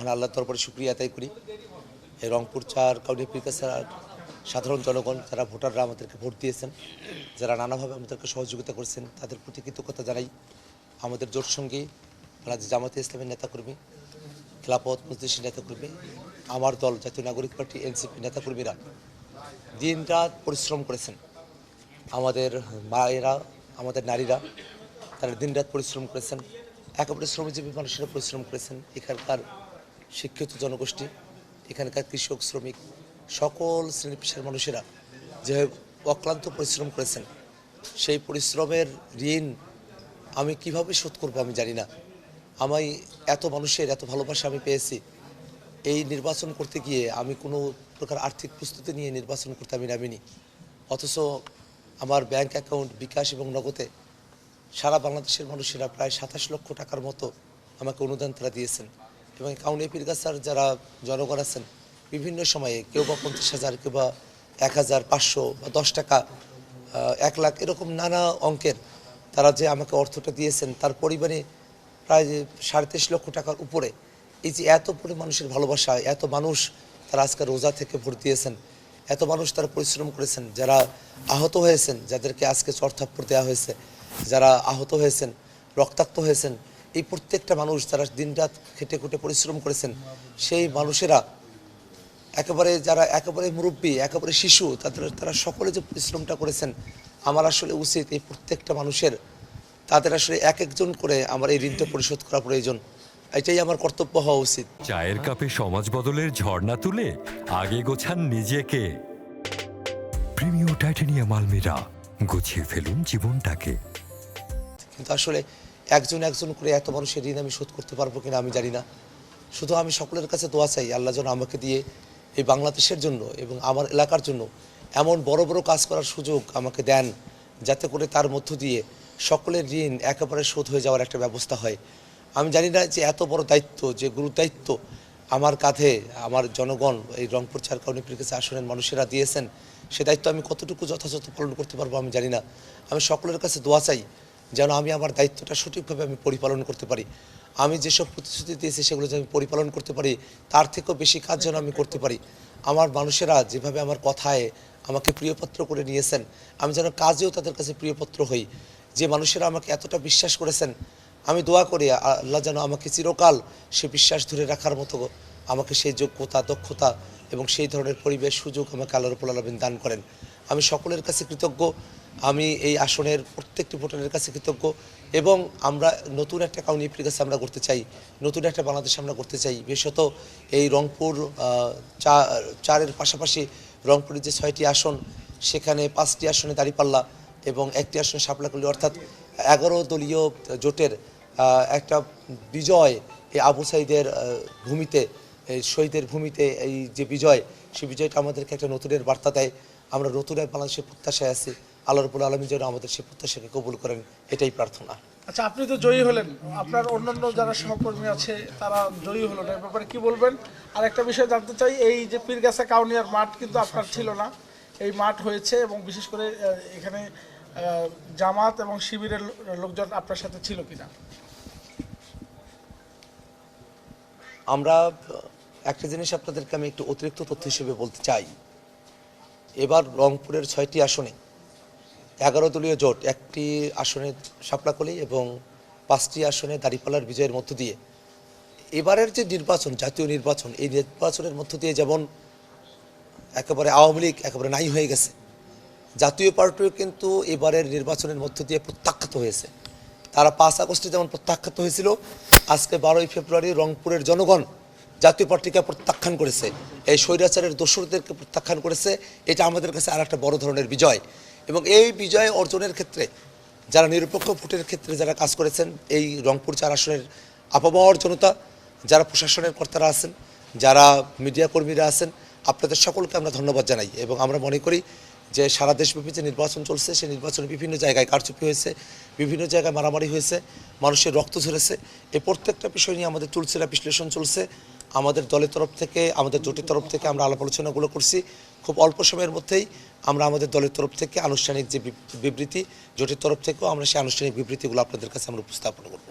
মহান আল্লাহর দরবারে শুকরিয়া আদায় করি। এই রংপুর ৪ কাউনিয়া পীরগাছার সাধারণ জনগণ যারা ভোটাররা আমাদেরকে ভোট দিয়েছেন, যারা নানাভাবে আমাদেরকে সহযোগিতা করেছেন, তাদের প্রতি কৃতজ্ঞতা জানাই। আমাদের জোট সঙ্গী বাংলাদেশ জামাতে ইসলামের নেতাকর্মী, খেলাফত মজলিসের নেতাকর্মী, আমার দল জাতীয় নাগরিক পার্টি এনসিপি নেতাকর্মীরা দিনরাত পরিশ্রম করেছেন। আমাদের মায়েরা, আমাদের নারীরা তারা দিনরাত পরিশ্রম করেছেন। একেবারে শ্রমজীবী মানুষেরা পরিশ্রম করেছেন। এখানকার শিক্ষিত জনগোষ্ঠী, এখানকার কৃষক, শ্রমিক, সকল শ্রেণী পেশার মানুষেরা যে অক্লান্ত পরিশ্রম করেছেন, সেই পরিশ্রমের ঋণ আমি কিভাবে শোধ করবো আমি জানি না। আমি এত মানুষের এত ভালোবাসা আমি পেয়েছি। এই নির্বাচন করতে গিয়ে আমি কোনো প্রকার আর্থিক প্রস্তুতি নিয়ে নির্বাচন করতে আমি নামিনি, অথচ আমার ব্যাংক অ্যাকাউন্ট, বিকাশ এবং নগদে সারা বাংলাদেশের মানুষেরা প্রায় ২৭ লক্ষ টাকার মতো আমাকে অনুদান তারা দিয়েছেন। এবং কাউনিয়া পীরগাছার যারা জনগণ আছেন, বিভিন্ন সময়ে কেউ বা ৫০,০০০, কেউ বা ১,০০০, ৫০০ বা ১০ টাকা, ১ লাখ, এরকম নানা অঙ্কের তারা যে আমাকে অর্থটা দিয়েছেন, তার পরিমাণে প্রায় ৩.৫ লক্ষ টাকার উপরে। এই যে এত মানুষের ভালোবাসা, এত মানুষ তারা আজকে রোজা থেকে ভোট দিয়েছেন, এত মানুষ তারা পরিশ্রম করেছেন, যারা আহত হয়েছেন, যাদেরকে আজকে চড়থাপ্পড় দেওয়া হয়েছে, যারা আহত হয়েছেন, রক্তাক্ত হয়েছেন, এই প্রত্যেকটা মানুষ যারা দিনরাত খেটে খুঁটে পরিশ্রম করেছেন, সেই মানুষেরা যারা একেবারে মুরব্বী, একেবারে শিশু, তারা সকলে যে পরিশ্রমটা করেছেন, আমার আসলে উচিত এই প্রত্যেকটা মানুষের তাদের আসলে এক একজন করে আমার এই ঋণটা পরিশোধ করা প্রয়োজন। এটাই আমার কর্তব্য হওয়া উচিত। চায়ের কাপে সমাজ বদলের ঝর্ণা তুলে আগে গোছান নিজেকে। প্রিমিয়ার টাইটানিয়াম আলমিরা, গুছিয়ে ফেলুন জীবনটাকে। কিন্তু আসলে একজন একজন করে এত মানুষের ঋণ আমি শোধ করতে পারবো কিনা আমি জানি না। শুধু আমি সকলের কাছে দোয়া চাই, আল্লাহ যেন আমাকে দিয়ে এই বাংলাদেশের জন্য এবং আমার এলাকার জন্য এমন বড় বড় কাজ করার সুযোগ আমাকে দেন, যাতে করে তার মধ্য দিয়ে সকলের ঋণ একেবারে শোধ হয়ে যাওয়ার একটা ব্যবস্থা হয়। আমি জানি না যে এত বড় দায়িত্ব, যে গুরুদায়িত্ব আমার কাঁধে আমার জনগণ, এই রংপুর ৪ কাউনিয়া পীরগাছা আসনের মানুষেরা দিয়েছেন, সে দায়িত্ব আমি কতটুকু যথাযথ পালন করতে পারবো আমি জানি না। আমি সকলের কাছে দোয়া চাই যেন আমি আমার দায়িত্বটা সঠিকভাবে আমি পরিপালন করতে পারি। আমি যেসব প্রতিশ্রুতি দিয়েছি সেগুলো যেন আমি পরিপালন করতে পারি, তার থেকেও বেশি কাজ যেন আমি করতে পারি। আমার মানুষেরা যেভাবে আমার কথায় আমাকে প্রিয়পাত্র করে নিয়েছেন, আমি যেন কাজেও তাদের কাছে প্রিয়পাত্র হই। যে মানুষেরা আমাকে এতটা বিশ্বাস করেছেন, আমি দোয়া করি আল্লাহ যেন আমাকে চিরকাল সে বিশ্বাস ধরে রাখার মতো আমাকে সেই যোগ্যতা, দক্ষতা এবং সেই ধরনের পরিবেশ, সুযোগ আমাকে আল্লাহ রাব্বুল আলামিন দান করেন। আমি সকলের কাছে কৃতজ্ঞ। আমি এই আসনের প্রত্যেকটি ভোটারের কাছে কৃতজ্ঞ। এবং আমরা নতুন একটা কাউনিয়া পীরগাছা আমরা করতে চাই, নতুন একটা বাংলাদেশ আমরা করতে চাই। বিশেষত এই রংপুর ৪-এর পাশাপাশি রংপুরের যে ৬টি আসন, সেখানে ৫টি আসনে দাঁড়িপাল্লা এবং ১টি আসনে শাপলাকলি, অর্থাৎ ১১ দলীয় জোটের একটা বিজয়, এই আবু সাইদের ভূমিতে, এই শহীদের ভূমিতে এই যে বিজয়, সেই বিজয়টা আমাদেরকে একটা নতুনের বার্তা দেয়। আমরা নতুন এক বাংলাদেশের প্রত্যাশায় আছি। আল্লাহ রাব্বুল আলামিন যেন আমাদের সেই প্রত্যাশাকে কবুল করেন, এটাই প্রার্থনা। আচ্ছা, আপনি তো জয়ী হলেন, আপনার অন্যান্য যারা সহকর্মী আছে তারা জয়ী হলো না, এ ব্যাপারে কি বলবেন? আর একটা বিষয় জানতে চাই, এই যে পীরগাছা কাউনিয়ার মাঠ কিন্তু আপনার ছিল না, এই মাঠ হয়েছে, এবং বিশেষ করে এখানে জামাত এবং শিবিরের লোকজন আপনার সাথে ছিল কিনা? আমরা একটা জিনিস আপনাদেরকে আমি একটু অতিরিক্ত তথ্য হিসেবে বলতে চাই। এবার রংপুরের ৬টি আসনে ১১ দলীয় জোট, ১টি আসনে শাপলাকলি এবং ৫টি আসনে দাঁড়িপাল্লার বিজয়ের মধ্য দিয়ে এবারের যে নির্বাচন, জাতীয় নির্বাচন, এই নির্বাচনের মধ্য দিয়ে যেমন একেবারে আওয়ামী লীগ একেবারে নাই হয়ে গেছে, জাতীয় পার্টিও কিন্তু এবারের নির্বাচনের মধ্য দিয়ে প্রত্যাখ্যাত হয়েছে। তারা ৫ আগস্টে যেমন প্রত্যাখ্যাত হয়েছিল, আজকে ১২ই ফেব্রুয়ারি রংপুরের জনগণ জাতীয় পার্টিকে প্রত্যাখ্যান করেছে, এই স্বৈরাচারের দোসরদেরকে প্রত্যাখ্যান করেছে। এটা আমাদের কাছে আর একটা বড় ধরনের বিজয়। এবং এই বিজয় অর্জনের ক্ষেত্রে যারা নিরপেক্ষ ভোটের ক্ষেত্রে যারা কাজ করেছেন, এই রংপুর ৪ আসনের আপামর জনতা, যারা প্রশাসনের কর্তারা আছেন, যারা মিডিয়া কর্মীরা আছেন, আপনাদের সকলকে আমরা ধন্যবাদ জানাই। এবং আমরা মনে করি যে সারা দেশব্যাপী যে নির্বাচন চলছে, সেই নির্বাচনে বিভিন্ন জায়গায় কারচুপি হয়েছে, বিভিন্ন জায়গায় মারামারি হয়েছে, মানুষের রক্ত ঝরেছে। এই প্রত্যেকটা বিষয় নিয়ে আমাদের চলছিল বিশ্লেষণ চলছে। আমাদের দলের তরফ থেকে, আমাদের জোটের তরফ থেকে আমরা আলাপ আলোচনাগুলো করছি। খুব অল্প সময়ের মধ্যেই আমরা আমাদের দলের তরফ থেকে আনুষ্ঠানিক যে বিবৃতি, জোটের তরফ থেকেও আমরা সেই আনুষ্ঠানিক বিবৃতিগুলো আপনাদের কাছে আমরা উপস্থাপন করব।